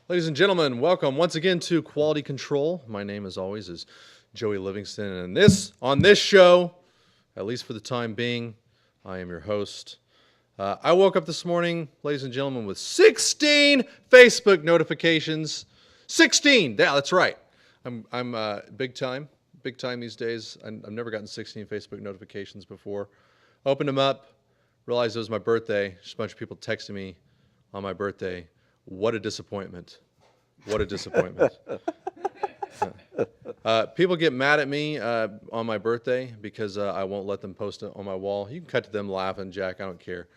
Ladies and gentlemen, welcome once again to Quality Control. My name, as always, is Joey Livingston, and on this show, at least for the time being, I am your host. I woke up this morning, ladies and gentlemen, with 16 Facebook notifications. 16! Yeah, that's right. I'm big time these days. I've never gotten 16 Facebook notifications before. Opened them up, realized it was my birthday. Just a bunch of people texting me on my birthday. What a disappointment. What a disappointment. People get mad at me on my birthday because I won't let them post it on my wall. You can cut to them laughing, Jack. I don't care.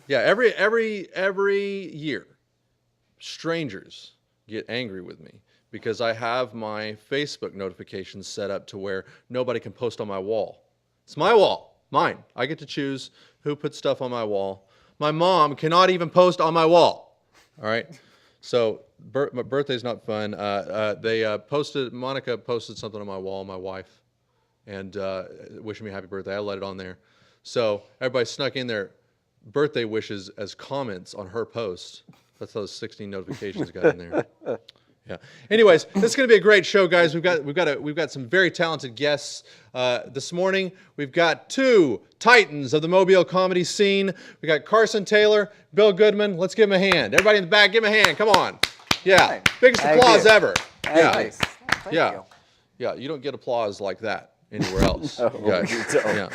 Every year, strangers get angry with me because I have my Facebook notifications set up to where nobody can post on my wall. It's my wall, mine. I get to choose who puts stuff on my wall. My mom cannot even post on my wall. All right, so my birthday's not fun. Monica posted something on my wall, my wife, and wishing me happy birthday. I let it on there, so everybody snuck in their birthday wishes as comments on her post. That's how those 16 notifications got in there. Yeah. Anyways, this is going to be a great show, guys. We've got some very talented guests this morning. We've got two titans of the Mobile comedy scene. We got Carson Taylor, Bill Goodman. Let's give them a hand. Everybody in the back, give them a hand. Come on. Yeah. Biggest applause ever. Yeah. Nice. Thank you. Yeah. You don't get applause like that anywhere else. No, you don't.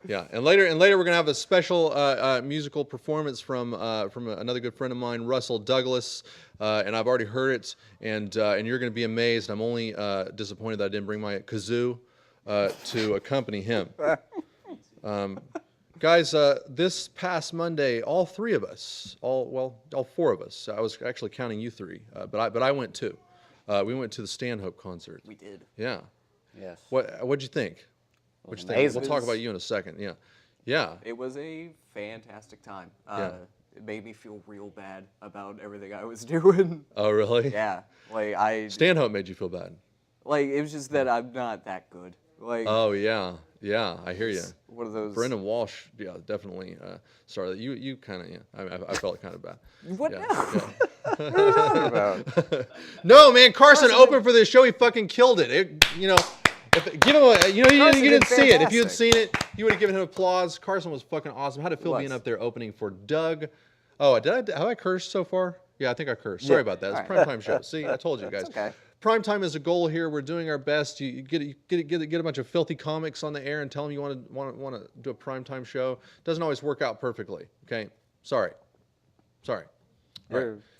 Yeah, and later we're gonna have a special musical performance from another good friend of mine, Russell Douglas, and I've already heard it, and you're gonna be amazed. I'm only disappointed that I didn't bring my kazoo to accompany him. Guys, this past Monday, all four of us. I was actually counting you three, but I went too. We went to the Stanhope concert. We did. Yeah. Yes. What'd you think? What'd you think? We'll talk about you in a second. Yeah. It was a fantastic time. It made me feel real bad about everything I was doing. Oh, really? Yeah. Stanhope made you feel bad. It was just that I'm not that good. Oh yeah, I hear you. One of those. Brendan Walsh, yeah, definitely. Sorry, you kind of, I felt kind of bad. What now? Yeah. What are you talking about? No, man, Carson opened for this show. He fucking killed it. Give him you didn't see it. If you had seen it, you would have given him applause. Carson was fucking awesome. How'd it feel being up there opening for Doug? Oh, have I cursed so far? Yeah, I think I cursed. Sorry about that. It's a primetime show. See, I told you guys. Okay. Primetime is a goal here. We're doing our best. You get a bunch of filthy comics on the air and tell them you want to do a primetime show. Doesn't always work out perfectly. Okay, sorry. Right.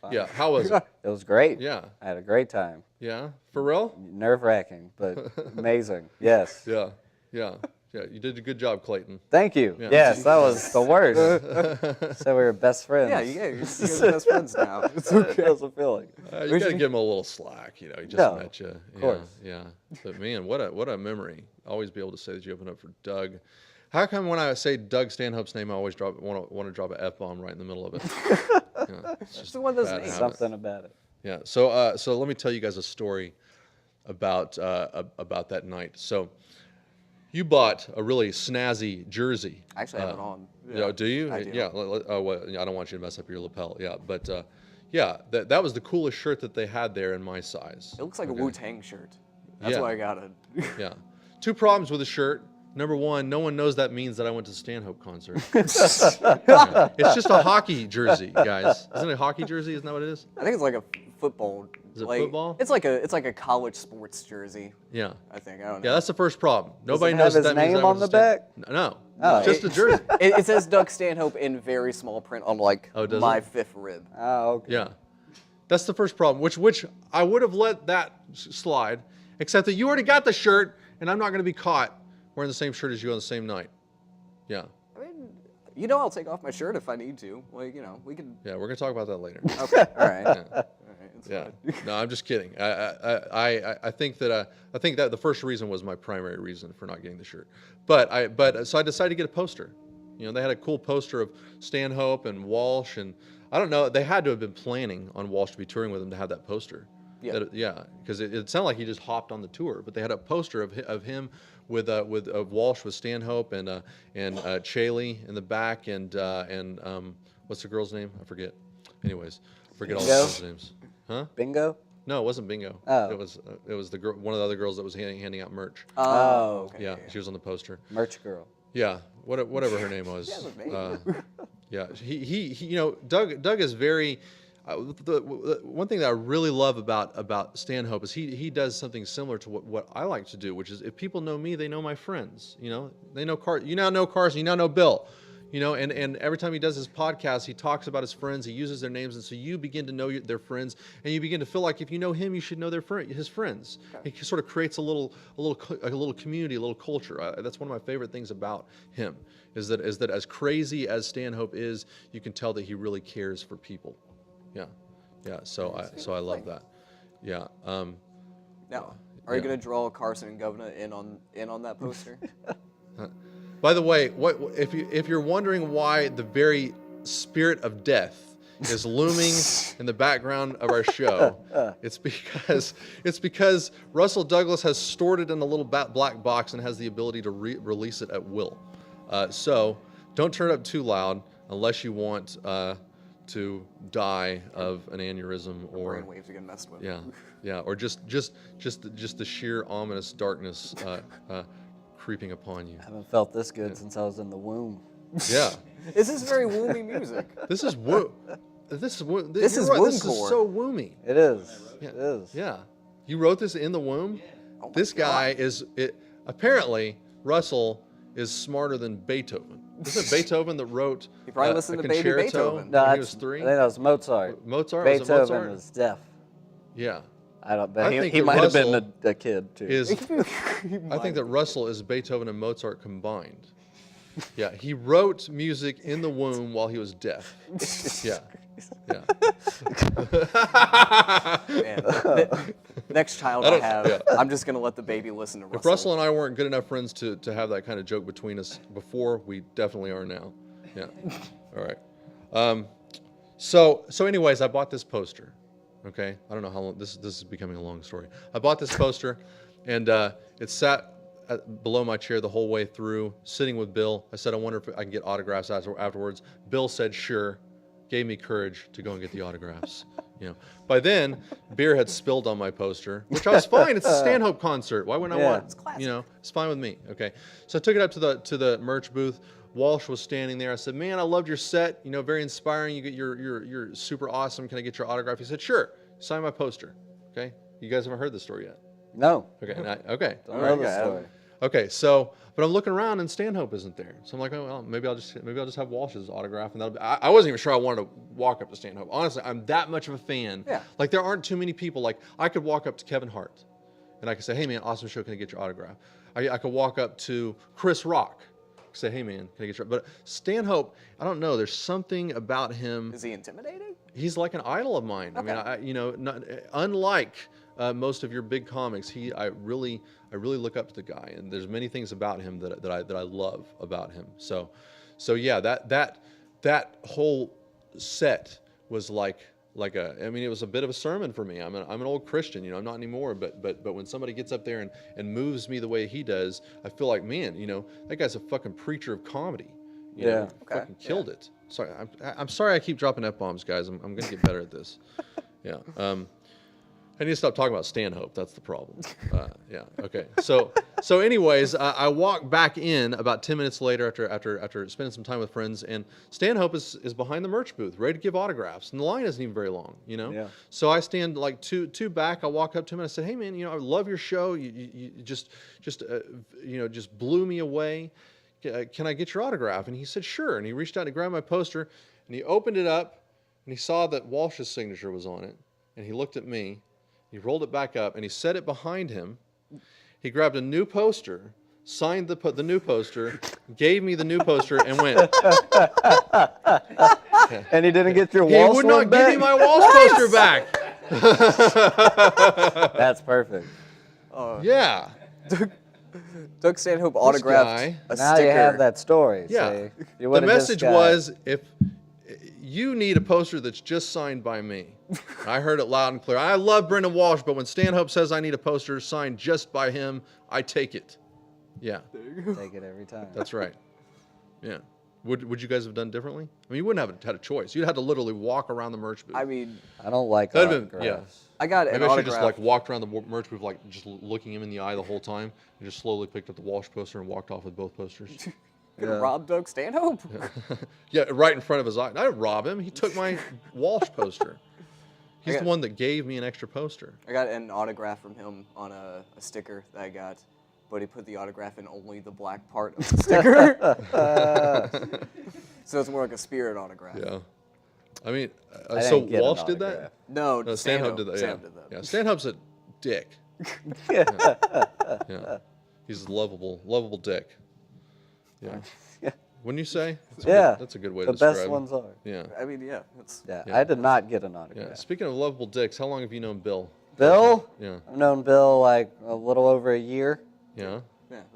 Yeah, how was it? It was great. Yeah. I had a great time. Yeah, for real? Nerve-wracking, but amazing. Yes. Yeah. You did a good job, Clayton. Thank you. Yeah. Yes, that was the worst. So we were best friends. Yeah, you're best friends now. It's okay. How's it feeling? You gotta give him a little slack. He just met you. Of course. Yeah. But man, what a memory. Always be able to say that you opened up for Doug. How come when I say Doug Stanhope's name, I always want to drop an F-bomb right in the middle of it? It's just one of those bad names. habit. Something about it. Yeah. So let me tell you guys a story about that night. So you bought a really snazzy jersey. I actually have it on. Yeah. Do you? I do. Yeah. I don't want you to mess up your lapel. Yeah. But that was the coolest shirt that they had there in my size. It looks like a Wu-Tang shirt. That's Yeah. why I got it. Yeah. Two problems with the shirt. Number one, no one knows that means that I went to the Stanhope concert. Yeah. It's just a hockey jersey, guys. Isn't it a hockey jersey? Isn't that what it is? I think it's like a football. Is it football? It's like a college sports jersey. Yeah. I think. I don't know. Yeah, that's the first problem. Nobody it knows have that his means name I on went the to back? No. Oh. It's just a jersey. It says Doug Stanhope in very small print on does my it? fifth rib. Oh, okay. Yeah. That's the first problem, which I would have let that slide, except that you already got the shirt, and I'm not going to be caught wearing the same shirt as you on the same night. Yeah. I mean, I'll take off my shirt if I need to. We can. Yeah, we're going to talk about that later. Okay. All right. Yeah. All right. It's Yeah. fine. No, I'm just kidding. I think that the first reason was my primary reason for not getting the shirt. So I decided to get a poster. They had a cool poster of Stanhope and Walsh, and I don't know, they had to have been planning on Walsh to be touring with him to have that poster. Yeah. Because it sounded like he just hopped on the tour, but they had a poster of him with Walsh with Stanhope and Chaley in the back and What's the girl's name? I forget. Anyways, I forget all the Bingo? girls' names. Huh? Bingo? No, it wasn't Bingo. Oh. It was the girl, one of the other girls that was handing out merch. Oh, okay. Yeah, she was on the poster. Merch girl. Yeah, whatever her name was. has a name. Yeah, he you know, Doug is very. The one thing that I really love about Stanhope is he does something similar to what I like to do, which is if people know me, they know my friends. You know, they know You now know Carson. You now know Bill. You know, and every time he does his podcast, he talks about his friends. He uses their names, and so you begin to know their friends, and you begin to feel like if you know him, you should know his friends. Okay. He sort of creates a little community, a little culture. That's one of my favorite things about him is that as crazy as Stanhope is, you can tell that he really cares for people. Yeah. So I love that. Yeah. Now, are you going to draw Carson and Governor in on that poster? By the way, if you're wondering why the very spirit of death is looming in the background of our show, it's because Russell Douglas has stored it in a little black box and has the ability to release it at will. So don't turn it up too loud unless you want to die of an aneurysm or brainwaves are getting messed with. Yeah, or just the sheer ominous darkness creeping upon you. I haven't felt this good since I was in the womb. Yeah. This is very woomy music. This is womb. This is womb This is core. so woomy. It is. Yeah. It is. Yeah. You wrote this in the womb? Oh my This guy God. Apparently Russell is smarter than Beethoven. Isn't it Beethoven that wrote He probably a listened to Baby concerto Beethoven. No, when he was 3? I think that was Mozart. Mozart? Was it Beethoven Mozart? was deaf. Yeah. I don't. But I he think he that might have been Russell a kid too. I think that Russell is Beethoven and Mozart combined. Yeah, he wrote music in the womb while he was deaf. Yeah. Man, next child I have, I'm just going to let the baby listen to Russell. If Russell and I weren't good enough friends to have that kind of joke between us before, we definitely are now. Yeah. All right. So anyways, I bought this poster. Okay. I don't know how long this is becoming a long story. I bought this poster, and it sat below my chair the whole way through, sitting with Bill. I said, I wonder if I can get autographs afterwards. Bill said, sure. Gave me courage to go and get the autographs. You know, by then, beer had spilled on my poster, which I was fine. It's a Stanhope concert. Why wouldn't I want? It's classic. You know, it's fine with me. Okay, so I took it up to the merch booth. Walsh was standing there. I said, "Man, I loved your set. You know, very inspiring. You're super awesome. Can I get your autograph?" He said, "Sure. Sign my poster." Okay, you guys haven't heard the story yet. No. Okay, okay. Don't know the story. Okay, so but I'm looking around and Stanhope isn't there. So I'm like, oh well, maybe I'll just have Walsh's autograph, and that'll be. I wasn't even sure I wanted to walk up to Stanhope. Honestly, I'm that much of a fan. Yeah. Like there aren't too many people. Like I could walk up to Kevin Hart, and I could say, hey man, awesome show. Can I get your autograph? I could walk up to Chris Rock, say, hey man, can I get your? But Stanhope, I don't know. There's something about him. Is he intimidating? He's like an idol of mine. Okay. I mean, unlike most of your big comics, I really look up to the guy, and there's many things about him that I love about him. So yeah, that whole set was like I mean, it was a bit of a sermon for me. I'm an old Christian, I'm not anymore, but when somebody gets up there and moves me the way he does, I feel like, man, that guy's a fucking preacher of comedy. You know, fucking killed it. Sorry, I'm sorry I keep dropping F-bombs, guys. I'm gonna get better at this. Yeah. I need to stop talking about Stanhope. That's the problem. Yeah. Okay. So anyways, I walk back in about 10 minutes later after spending some time with friends, and Stanhope is behind the merch booth, ready to give autographs, and the line isn't even very long, Yeah. So I stand like two back. I walk up to him and I said, "Hey man, I love your show. You just blew me away. Can I get your autograph?" And he said, "Sure." And he reached out and grabbed my poster, and he opened it up, and he saw that Walsh's signature was on it, and he looked at me. He rolled it back up, and he set it behind him. He grabbed a new poster, signed the new poster, gave me the new poster, and went. And he didn't get your He Walsh would one not back? give me my Walsh poster back. That's perfect. Yeah. Doug Stanhope This autographed guy. a Now sticker. you have that story. Yeah. See? You The would've just message got- was, if you need a poster that's just signed by me. I heard it loud and clear. I love Brendan Walsh, but when Stanhope says I need a poster signed just by him, I take it. Yeah, Take it every time. that's right. Yeah. Would you guys have done differently? I mean, you wouldn't have had a choice. You'd had to literally walk around the merch booth. I mean, I don't like That'd been- autographs. I got an Maybe I should autograph. just like walked around the merch booth, like just looking him in the eye the whole time, and just slowly picked up the Walsh poster and walked off with both posters. Gonna rob Doug Stanhope. Yeah, right in front of his eye. I didn't rob him. He took my Walsh poster. He's the got- one that gave me an extra poster. I got an autograph from him on a sticker that I got, but he put the autograph in only the black part of the sticker. So it's more like a spirit autograph. Yeah. I mean, I so didn't get an Walsh did that? autograph. No, No, Stanhope did that. Yeah. Stanhope did that. Yeah, Stanhope's a dick. Yeah. He's a lovable dick. Yeah. Wouldn't you say? That's a good way the to describe best him. ones are. Yeah. I mean, yeah, it's Yeah, Yeah. I did not get an Yeah. autograph. Speaking of lovable dicks, how long have you known Bill? Bill? Yeah. I've known Bill like a little over a year. Yeah.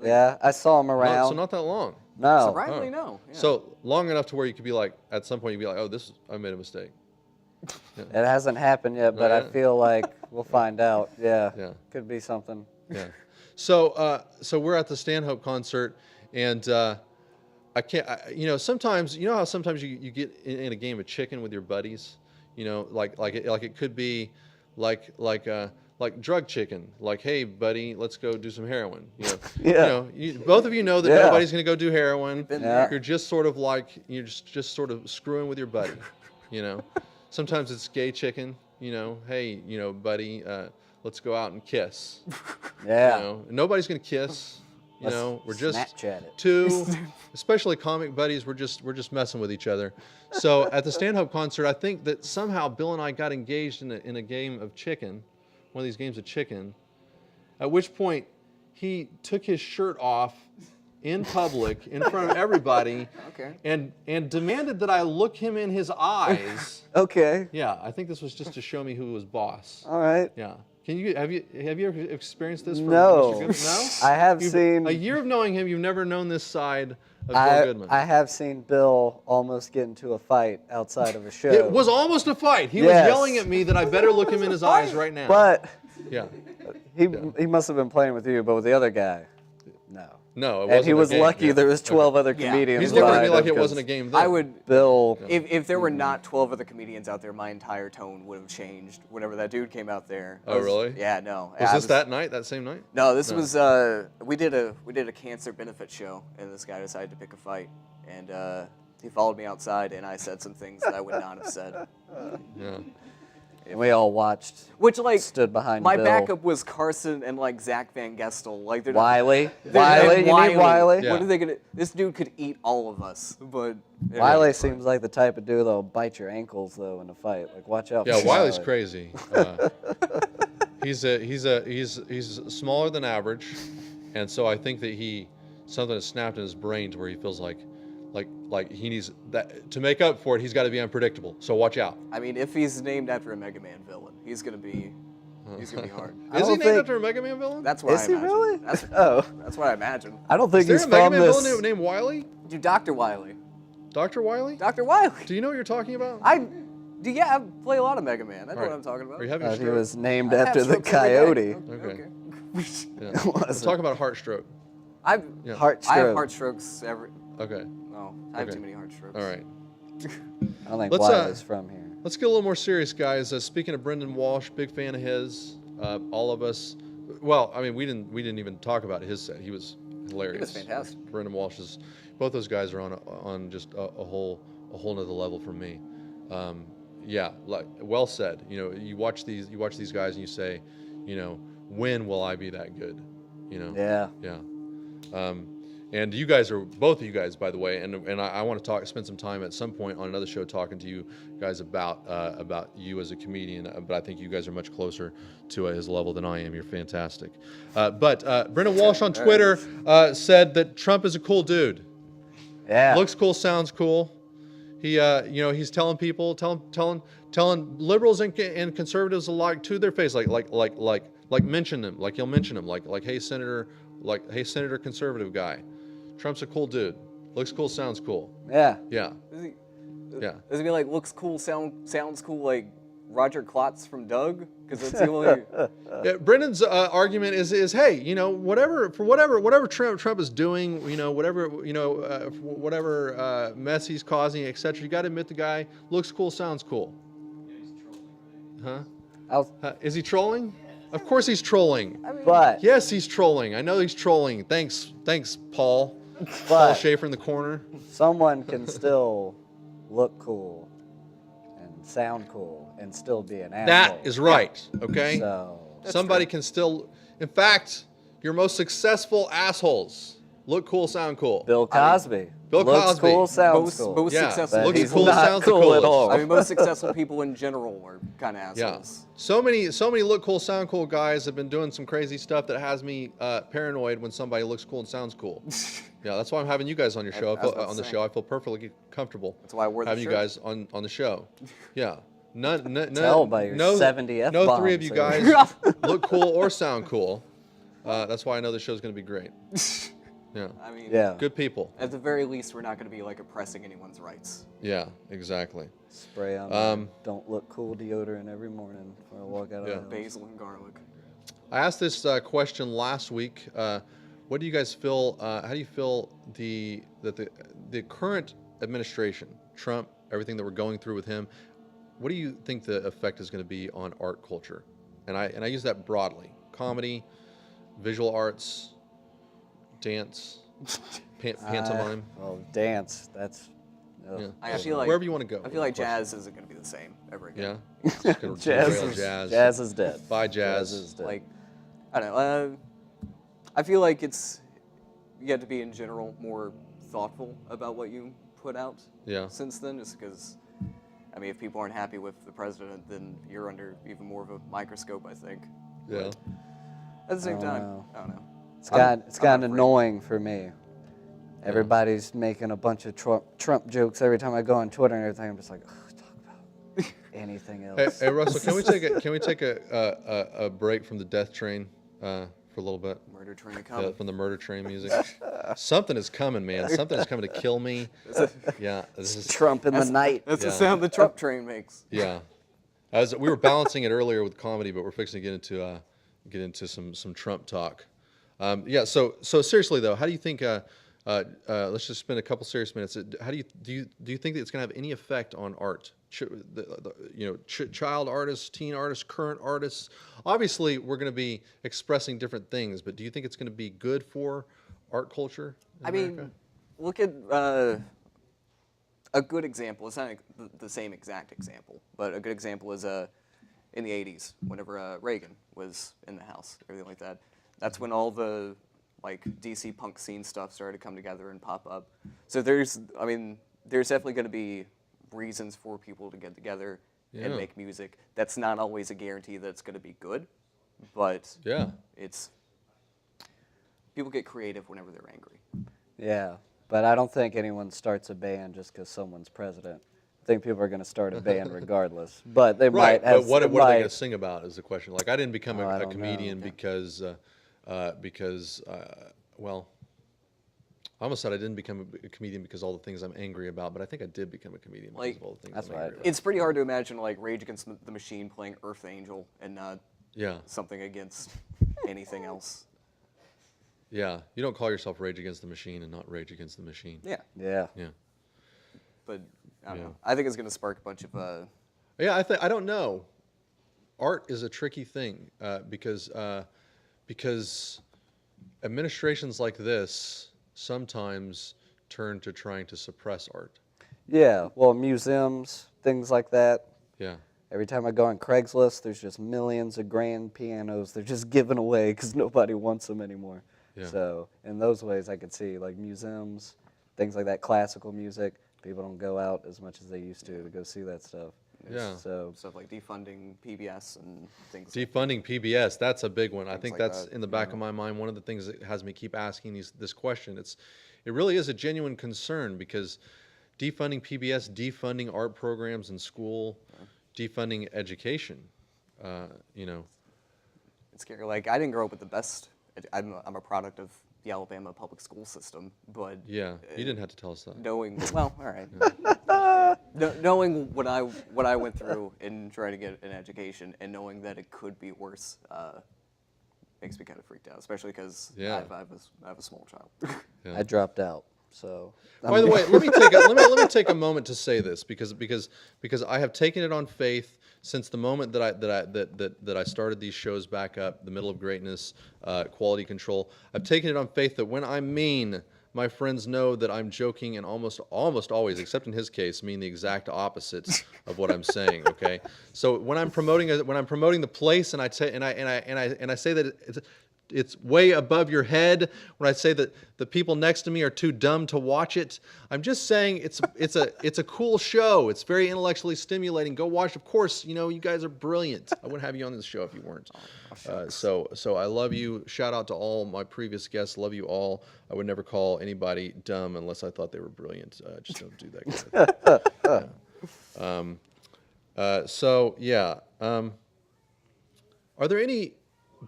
Yeah, I saw him So around. not that long. No. surprisingly no. Yeah. So long enough to where you could be like, at some point you'd be like, oh, I made a mistake. It hasn't happened yet, but Not I yet? feel like we'll find out. Yeah. Yeah. Could be something. Yeah. So we're at the Stanhope concert, and I can't. Sometimes how sometimes you get in a game of chicken with your buddies. Like it could be like drug chicken. Like, hey buddy, let's go do some heroin. Yeah. Both of you know that Yeah. nobody's going to go do heroin. Been Yeah. there. You're just sort of like just sort of screwing with your buddy. Sometimes it's gay chicken. Hey, buddy, let's go out and kiss. Yeah. Nobody's gonna kiss. Let's We're just Snapchat it. two, especially comic buddies. We're just messing with each other. So at the Stanhope concert, I think that somehow Bill and I got engaged in a game of chicken, one of these games of chicken. At which point, he took his shirt off in public in front of everybody, Okay. and demanded that I look him in his eyes. Okay. Yeah, I think this was just to show me who was boss. All right. Yeah. Have you ever experienced this from No. Mr. Goodman? No? I have seen. A year of knowing him, you've never known this side of Bill Goodman. I have seen Bill almost get into a fight outside of a show. It was almost a fight. He was Yes. yelling at me that I better look him in his eyes right now. But yeah. he must have been playing with you, but with the other guy, no. No, it And wasn't he a was game. lucky Yeah. there was 12 Okay. other Yeah. comedians. He's looking at me behind like him it wasn't a 'cause game then. I would. Bill. If there were not 12 other comedians out there, my entire tone would have changed whenever that dude came out there. Oh, really? Yeah, no. Was I this that night, that same night? No, this was we did a cancer benefit show, and this guy decided to pick a fight, and he followed me outside, and I said some things that I would not have said. Yeah. And we all watched. Which like Stood behind my Bill. backup was Carson and like Zach Van Gestel. Like they're Wiley. they're- Wiley. and You mean Wiley? Yeah. What are they gonna? This dude could eat all of us, but Wiley seems like the type of dude that'll bite your ankles though in a fight. Like watch out. Yeah, for Wiley's Wiley. crazy. He's smaller than average, and so I think that something has snapped in his brain to where he feels like he needs that to make up for it. He's got to be unpredictable. So watch out. I mean, if he's named after a Mega Man villain, he's gonna be hard. I Is he don't named think- after a Mega Man villain? That's what Is I he imagine. really? That's, Oh. that's what I imagine. I don't think Is there he's a Mega from Man this. villain named Wiley? Dude, Dr. Wiley. Dr. Wiley? Dr. Wiley. Do you know what you're talking about? I play a lot of Mega Man. I know All right. what I'm talking about. Are you having a He stroke? was named I have after the strokes every day. coyote. Okay. Yeah. Was Let's it? talk about heart stroke. I've Yeah. Heart I have stroke. heart strokes every. Okay. No, I have Okay. too many heart strokes. All right. I don't think Let's, Wiley's from here. Let's get a little more serious, guys. Speaking of Brendan Walsh, big fan of his. All of us. Well, I mean, we didn't even talk about his set. He was hilarious. He was fantastic. Brendan Walsh is. Both those guys are on just a whole nother level for me. Yeah, like well said. You watch these guys and you say, when will I be that good? Yeah. Yeah. And you guys are, both of you guys, by the way, and I want to spend some time at some point on another show talking to you guys about you as a comedian, but I think you guys are much closer to his level than I am. You're fantastic. But Brendan Walsh on Twitter said that Trump is a cool dude. Yeah. Looks cool, sounds cool. He, he's telling people, telling liberals and conservatives alike to their face, like mention them, like he'll mention them, like hey senator, conservative guy. Trump's a cool dude. Looks cool, sounds cool. Yeah. Yeah. Does he, Yeah. Does he be like looks cool, sounds cool, like Roger Klotz from Doug? Because that's the only. Yeah, Brendan's argument is, hey, whatever Trump is doing, whatever mess he's causing, etc. You got to admit the guy looks cool, sounds cool. Huh? Is he trolling? Of course he's trolling. But Yes, he's trolling. I know he's trolling. Thanks, Paul. Paul but Schaefer in the corner. someone can still look cool and sound cool and still be an asshole. That is right. Okay. So Somebody can still. In fact, your most successful assholes look cool, sound cool. Bill Cosby. Bill looks Cosby. cool, sounds Most cool. Yeah, successful. But looks he's cool, not sounds the cool at coolest. all. I mean, most successful people in general are kind of Yeah. assholes. So many look cool, sound cool guys have been doing some crazy stuff that has me paranoid when somebody looks cool and sounds cool. Yeah, that's why I'm having you guys on your show. I was about to say. I feel perfectly comfortable. That's why I wore the having you shirt. guys on the show. Yeah. None, Tell by your 70 F-bombs. No three of you or- guys look cool or sound cool. That's why I know the show's going to be great. Yeah. I mean, Yeah. Good people. at the very least, we're not going to be like oppressing anyone's rights. Yeah, exactly. Spray on don't look cool deodorant every morning before I walk out of Yeah. the house. Basil and garlic. I asked this question last week. What do you guys feel? How do you feel that the current administration, Trump, everything that we're going through with him? What do you think the effect is going to be on art culture? And I use that broadly: comedy, visual arts, dance, pantomime. Well, dance. That's. Ugh. Yeah. I feel like Wherever you want to go. I feel like jazz isn't going to be the same ever again. Yeah. Just gonna derail Jazz is dead. Bye, jazz. Jazz is dead. Like, I don't know. I feel like you have to be in general more thoughtful about what you put out. Yeah. Since then, just because, I mean, if people aren't happy with the president, then you're under even more of a microscope, I think. Yeah. At the same time, know. I don't know. It's I'm gotten afraid. annoying for me. Everybody's making a bunch of Trump jokes every time I go on Twitter and everything. I'm just like, ugh, talk about anything else. Hey, Russell, can we take a break from the death train for a little bit? Murder train coming. From the murder train music. Something is coming, man. Something is coming to kill me. Yeah. This is Trump in the night. That's the Yeah. sound the Trump train makes. yeah. We were balancing it earlier with comedy, but we're fixing to get into some Trump talk. Yeah. So seriously though, how do you think? Let's just spend a couple serious minutes. How do you think that it's going to have any effect on art? Child artists, teen artists, current artists. Obviously, we're going to be expressing different things, but do you think it's going to be good for art culture in I America? mean, look at a good example. It's not the same exact example, but a good example is in the 80s, whenever Reagan was in the House, everything like that. That's when all the like DC punk scene stuff started to come together and pop up. So there's definitely going to be reasons for people to get together Yeah. and make music. That's not always a guarantee that it's going to be good, but Yeah. it's people get creative whenever they're angry. Yeah, but I don't think anyone starts a band just because someone's president. I think people are going to start a band regardless, but they Right, might have. but what are they might- going to sing about is the question. Like, I didn't become I a don't comedian know. because, well, I almost said I didn't become a comedian because all the things I'm angry about, but I think I did become a comedian because Like, of all the things that's I'm what I angry did. about. It's pretty hard to imagine like Rage Against the Machine playing Earth Angel and not Yeah, something against anything else. yeah. You don't call yourself Rage Against the Machine and not Rage Against the Machine. Yeah, Yeah. Yeah. but I don't Yeah. know. I think it's going to spark a bunch of Yeah, I don't know. Art is a tricky thing because administrations like this sometimes turn to trying to suppress art. Yeah. Well, museums, things like that. Yeah. Every time I go on Craigslist, there's just millions of grand pianos. They're just given away because nobody wants them anymore. Yeah. So in those ways, I could see like museums, things like that, classical music. People don't go out as much as they used to go see that stuff. Yeah. So stuff like defunding PBS and things. Defunding PBS, that's a big one. I think like that's that, in the back of my mind. One of the things that has me keep asking this question. It really is a genuine concern because defunding PBS, defunding art programs in school, defunding education, It's scary. Like I didn't grow up with the best. I'm a product of the Alabama public school system, but yeah, you didn't have to tell us that. knowing well, all right. Knowing what I went through in trying to get an education, and knowing that it could be worse, makes me kind of freaked out. Especially because Yeah. I have a small child. I dropped out. So By the way, let me take a moment to say this because I have taken it on faith since the moment that I started these shows back up, the Middle of Greatness, Quality Control. I've taken it on faith that when I mean, my friends know that I'm joking and almost always, except in his case, mean the exact opposite of what I'm saying. Okay, so when I'm promoting the place and I say that it's way above your head, when I say that the people next to me are too dumb to watch it, I'm just saying it's a cool show. It's very intellectually stimulating. Go watch. Of course, you guys are brilliant. I wouldn't have you on this show if you weren't. So I love you. Shout out to all my previous guests. Love you all. I would never call anybody dumb unless I thought they were brilliant. Just don't do that kind of thing. Are there any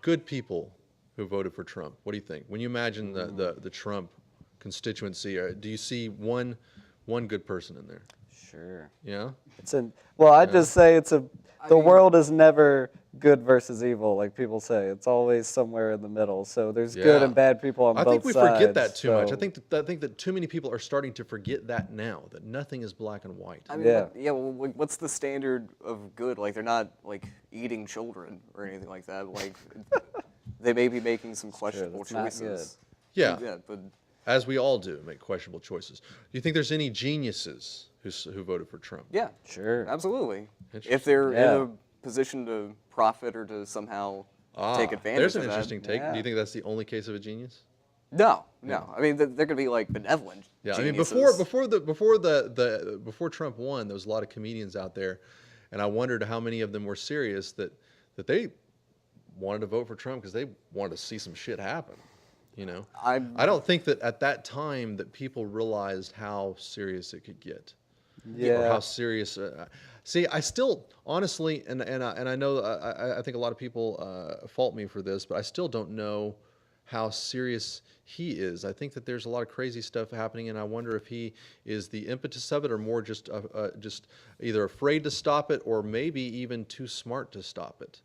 good people who voted for Trump? What do you think? When you imagine the Trump constituency, do you see one good person in there? Sure. Yeah? I'd just say the world is never good versus evil, like people say. It's always somewhere in the middle. So there's good and bad people on both sides. I think we forget that too much. I think that too many people are starting to forget that now, that nothing is black and white. I mean, well, what's the standard of good? Like, they're not, like, eating children or anything like that. Like, they may be making some questionable choices. Yeah, but as we all do, make questionable choices. Do you think there's any geniuses who voted for Trump? Yeah, sure, absolutely. If they're in a position to profit or to somehow take advantage there's of an that. interesting take. Do you think that's the only case of a genius? No. I mean, they're going to be like benevolent. Yeah, geniuses. I mean, before Trump won, there was a lot of comedians out there, and I wondered how many of them were serious that they wanted to vote for Trump because they wanted to see some shit happen. I don't think that at that time that people realized how serious it could get. Yeah. Or how serious. See, I still honestly, and I know I think a lot of people fault me for this, but I still don't know how serious he is. I think that there's a lot of crazy stuff happening, and I wonder if he is the impetus of it, or more just either afraid to stop it, or maybe even too smart to stop it.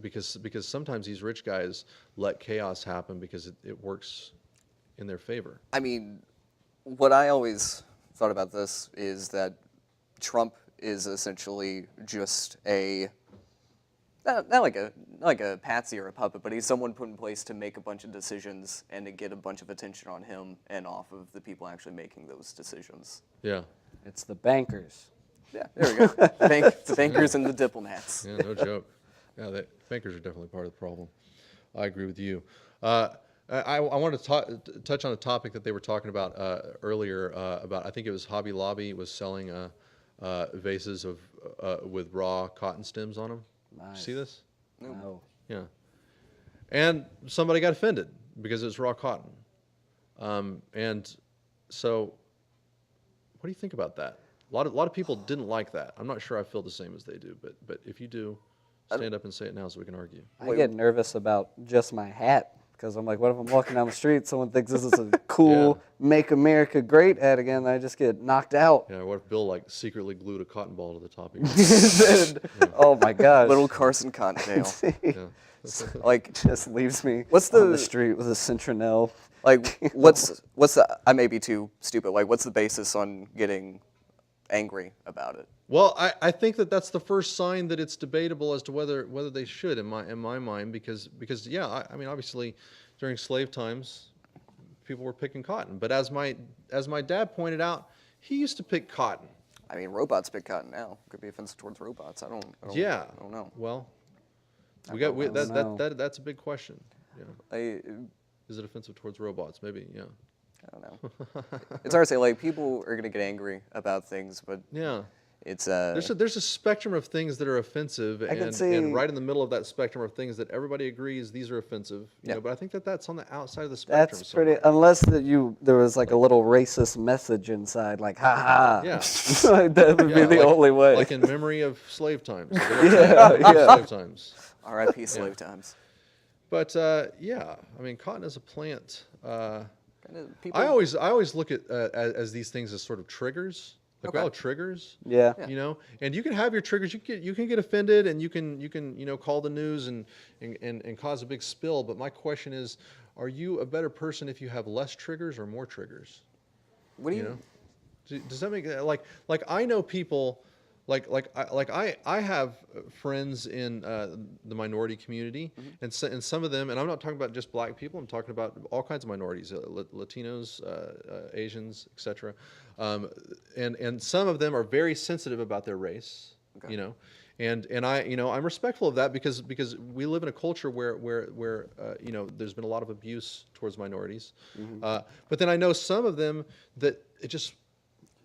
Because sometimes these rich guys let chaos happen because it works in their favor. I mean, what I always thought about this is that Trump is essentially just not like a patsy or a puppet, but he's someone put in place to make a bunch of decisions and to get a bunch of attention on him and off of the people actually making those decisions. Yeah. It's the bankers. Yeah, there we go. The bankers and the diplomats. Yeah, no joke. Yeah, the bankers are definitely part of the problem. I agree with you. I wanted to touch on a topic that they were talking about earlier. About I think it was Hobby Lobby was selling vases with raw cotton stems on them. Nice. See this? No. Yeah. And somebody got offended because it's raw cotton. And so, what do you think about that? A lot of people didn't like that. I'm not sure I feel the same as they do, but if you do, stand up and say it now so we can argue. I get nervous about just my hat because I'm like, what if I'm walking down the street, someone thinks this is a cool Make America Great hat again, and I just get knocked out. Yeah, what if Bill secretly glued a cotton ball to the top of your Oh my gosh. Little Carson Cottontail. Like, just leaves me What's on the street with a citronelle. Like, what's the, I may be too stupid, like, what's the basis on getting angry about it? Well, I think that's the first sign that it's debatable as to whether they should in my mind because I mean obviously during slave times people were picking cotton, but as my dad pointed out, he used to pick cotton. I mean, robots pick cotton now. Could be offensive towards robots. I don't know. Well, that's a big question. Yeah. Is it offensive towards robots? Maybe, yeah. I don't know. It's hard to say. Like, people are gonna get angry about things, but yeah. It's there's a spectrum of things that are offensive, and right in the middle of that spectrum of things that everybody agrees these are offensive. You know, but I think that's on the outside of the spectrum. That's pretty. Unless there was like a little racist message inside, like "ha ha." Yeah, that would be the only way. Like in memory of slave times. Slave times. R.I.P. slave times. But I mean, cotton is a plant. I always look at as these things as sort of triggers. Like we all have triggers. Yeah. You know, and you can have your triggers. You can get offended, and you can call the news and cause a big spill. But my question is, are you a better person if you have less triggers or more triggers? What do You you? know, does that make like I know people I have friends in the minority community, and some of them, and I'm not talking about just black people. I'm talking about all kinds of minorities, Latinos, Asians, etc. And some of them are very sensitive about their race. Okay. You know, and I I'm respectful of that because we live in a culture where there's been a lot of abuse towards minorities. But then I know some of them that it just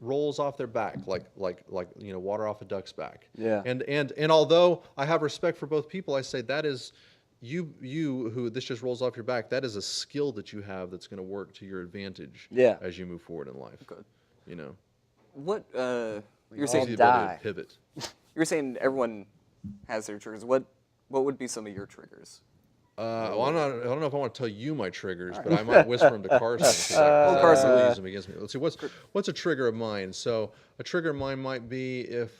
rolls off their back like water off a duck's back. Yeah. And although I have respect for both people, I say that is you who this just rolls off your back. That is a skill that you have that's going to work to your advantage. Yeah. As you move forward in life. Good. You know. What you're all saying? Easy ability die. to pivot. You're saying everyone has their triggers. What would be some of your triggers? Well, I don't know if I want to tell you my triggers, but I might whisper them to Carson. Carson. Really use them against me. Let's see, what's a trigger of mine? So a trigger of mine might be if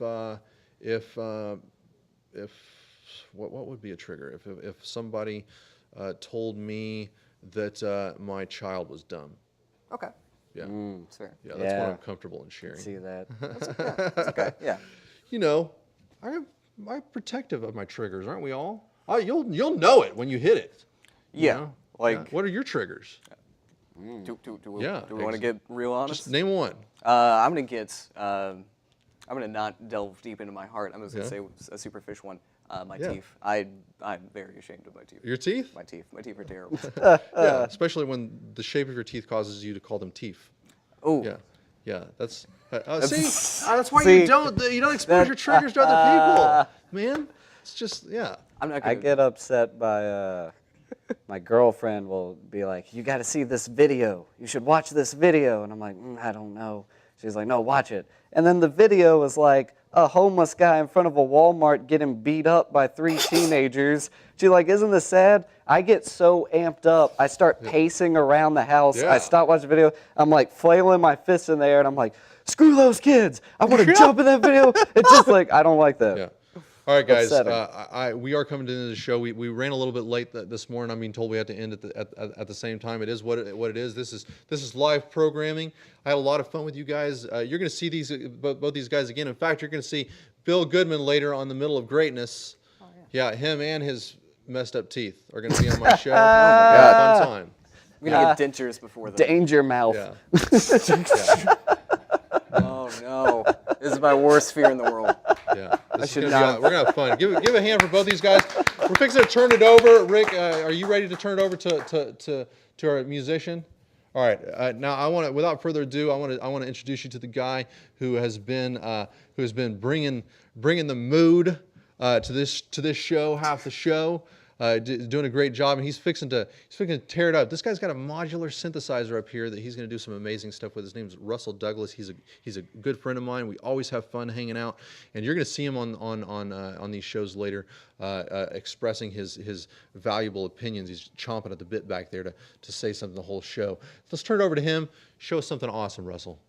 what would be a trigger? If somebody told me that my child was dumb. Okay. Yeah. That's fair. Yeah, that's what Yeah. I'm comfortable in sharing. See that? That's okay. Yeah. You know, I'm protective of my triggers, aren't we all? Oh, you'll know it when you hit it. You Yeah. know? Like, Yeah. What are your triggers? do we Yeah, want to get real honest? Just name one. I'm gonna get. I'm gonna not delve deep into my heart. I'm just gonna Yeah. say a superficial one. My Yeah. teeth. I'm very ashamed of my teeth. Your teeth? My teeth. My teeth are terrible. Yeah, especially when the shape of your teeth causes you to call them teeth. Oh. Yeah, yeah. That's see. That's why See, you don't expose your triggers to other people, man. It's just I'm not I gonna. get upset by my girlfriend will be like, "You got to see this video. You should watch this video." And I'm like, I don't know. She's like, "No, watch it." And then the video is like a homeless guy in front of a Walmart getting beat up by 3 teenagers. She's like, "Isn't this sad?" I get so amped up, I start pacing around the house. Yeah. I stop watching the video. I'm like flailing my fists in the air, and I'm like, "Screw those kids! I want to jump in that video." It's just like I don't like that. yeah. All right, guys. Upsetting. We are coming to the end of the show. We ran a little bit late this morning. I'm being told we had to end at the same time. It is what it is. This is live programming. I had a lot of fun with you guys. You're going to see both these guys again. In fact, you're going to see Bill Goodman later on The Middle of Greatness. Oh, yeah, him and his messed up teeth are going to be on my show. Oh my God, fun time. I'm gonna get dentures before that. Danger mouth. Yeah. Oh no. This is my worst fear in the world. Yeah, should we're not. gonna have fun. Give a hand for both these guys. We're fixing to turn it over. Rick, are you ready to turn it over to our musician? All right. Now I want to, without further ado, I want to introduce you to the guy who has been bringing the mood to this show, half the show. Doing a great job, and he's fixing to tear it up. This guy's got a modular synthesizer up here that he's going to do some amazing stuff with. His name's Russell Douglas. He's a good friend of mine. We always have fun hanging out, and you're going to see him on these shows later, expressing his valuable opinions. He's chomping at the bit back there to say something the whole show. Let's turn it over to him. Show us something awesome, Russell.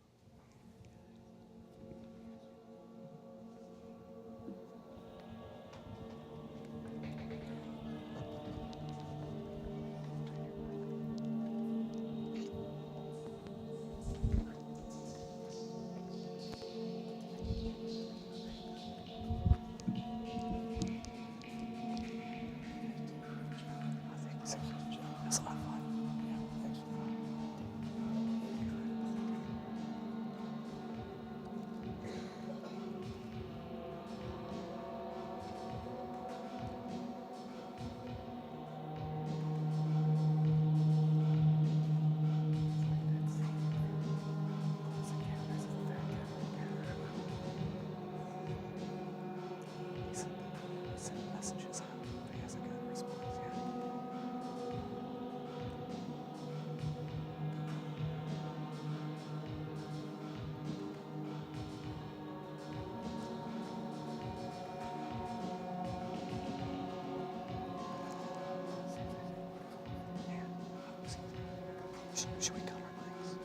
Should we cover mics?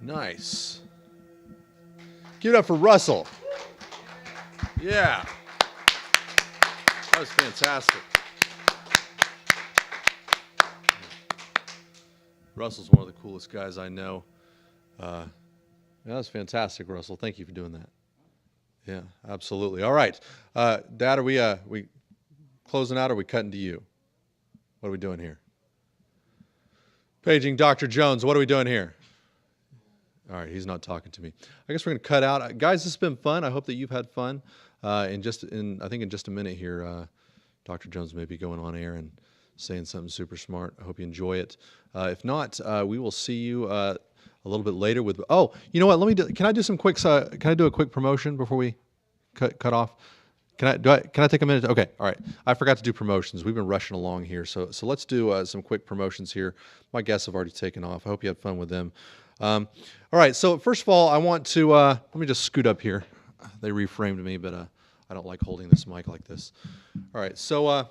Nice. Give it up for Russell. Yeah. That was fantastic. Russell's one of the coolest guys I know. That was fantastic, Russell. Thank you for doing that. Yeah, absolutely. All right. Dad, are we closing out or are we cutting to you? What are we doing here? Paging Dr. Jones. What are we doing here? All right, he's not talking to me. I guess we're going to cut out. Guys, this has been fun. I hope that you've had fun. I think in just a minute here, Dr. Jones may be going on air and saying something super smart. I hope you enjoy it. If not, we will see you a little bit later with. Oh, you know what? Can I do some quick? Can I do a quick promotion before we cut off? Can I take a minute? Okay, all right. I forgot to do promotions. We've been rushing along here, so let's do some quick promotions here. My guests have already taken off. I hope you had fun with them. All right. So first of all, I want to let me just scoot up here. They reframed me, but I don't like holding this mic like this. All right. So I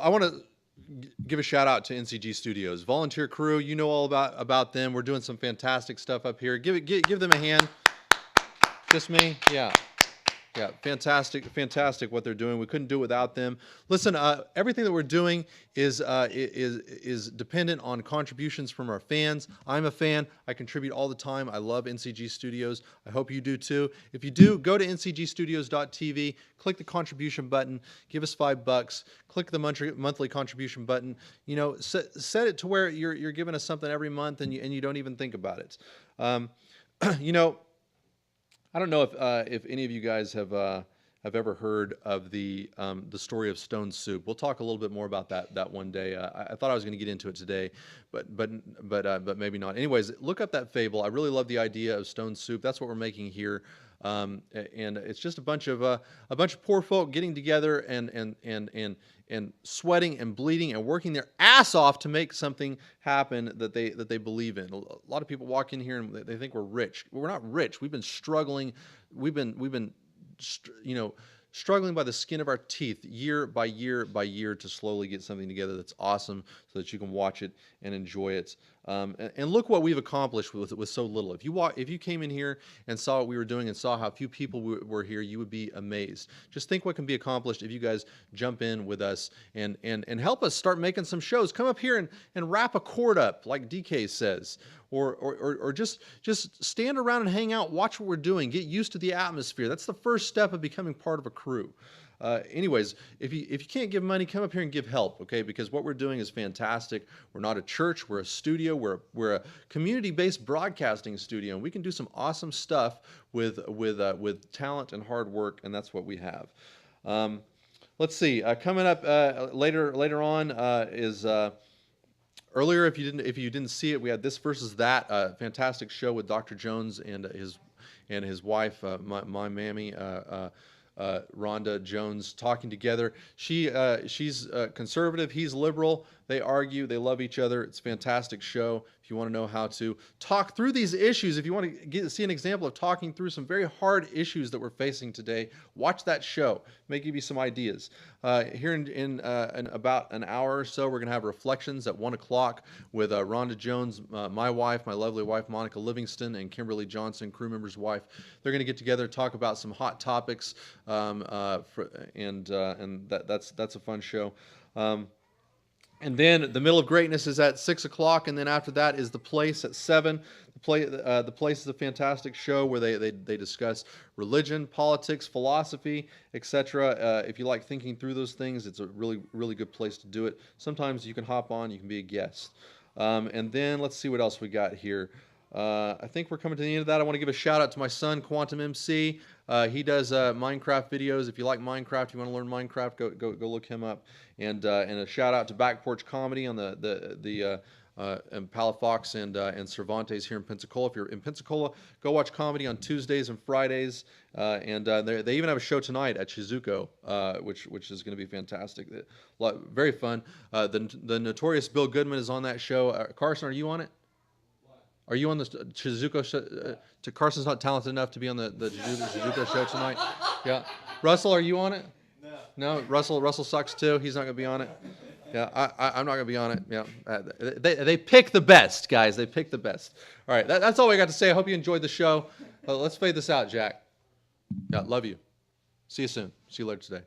want to give a shout out to NCG Studios, volunteer crew. You know all about them. We're doing some fantastic stuff up here. Give them a hand. Just me? Yeah. Yeah, fantastic what they're doing. We couldn't do it without them. Listen, everything that we're doing is dependent on contributions from our fans. I'm a fan. I contribute all the time. I love NCG Studios. I hope you do too. If you do, go to ncgstudios.tv, click the contribution button, give us $5, click the monthly contribution button. You know, set it to where you're giving us something every month and you don't even think about it. You know, I don't know if any of you guys have ever heard of the story of Stone Soup. We'll talk a little bit more about that one day. I thought I was going to get into it today, but maybe not. Anyways, look up that fable. I really love the idea of Stone Soup. That's what we're making here, and it's just a bunch of poor folk getting together and sweating and bleeding and working their ass off to make something happen that they believe in. A lot of people walk in here and they think we're rich. We're not rich. We've been struggling. We've been struggling by the skin of our teeth year by year by year to slowly get something together that's awesome so that you can watch it and enjoy it. And look what we've accomplished with so little. If you came in here and saw what we were doing and saw how few people were here, you would be amazed. Just think what can be accomplished if you guys jump in with us and help us start making some shows. Come up here and wrap a cord up like DK says. Or just stand around and hang out, watch what we're doing, get used to the atmosphere. That's the first step of becoming part of a crew. Anyways, if you can't give money, come up here and give help, okay? Because what we're doing is fantastic. We're not a church, we're a studio, we're a community-based broadcasting studio, and we can do some awesome stuff with talent and hard work, and that's what we have. Let's see. Coming up later on is. Earlier, if you didn't see it, we had This Versus That, fantastic show with Dr. Jones and his wife, my mammy, Rhonda Jones, talking together. She's conservative, he's liberal. They argue, they love each other. It's a fantastic show. If you want to know how to talk through these issues, if you want to see an example of talking through some very hard issues that we're facing today, watch that show. It may give you some ideas. Here in about an hour or so, we're going to have Reflections at 1 o'clock with Rhonda Jones, my wife, my lovely wife, Monica Livingston, and Kimberly Johnson, crew member's wife. They're going to get together, talk about some hot topics, and that's a fun show. And then The Middle of Greatness is at 6 o'clock, and then after that is The Place at 7. The Place is a fantastic show where they discuss religion, politics, philosophy, etc. If you like thinking through those things, it's a really, really good place to do it. Sometimes you can hop on, you can be a guest. And then let's see what else we got here. I think we're coming to the end of that. I want to give a shout out to my son, Quantum MC. He does Minecraft videos. If you like Minecraft, you want to learn Minecraft, go look him up. And a shout out to Back Porch Comedy on the Palafox and Cervantes here in Pensacola. If you're in Pensacola, go watch comedy on Tuesdays and Fridays. And they even have a show tonight at Shizuko, which is going to be fantastic. Very fun. The notorious Bill Goodman is on that show. Carson, are you on it? Are you on the Shizuko show? Carson's not talented enough to be on the Shizuko show tonight. Yeah. Russell, are you on it? No. Russell sucks too. He's not going to be on it. Yeah, I'm not gonna be on it. Yeah, they pick the best, guys. They pick the best. All right, that's all I got to say. I hope you enjoyed the show. Let's fade this out, Jack. Yeah, love you. See you soon. See you later today.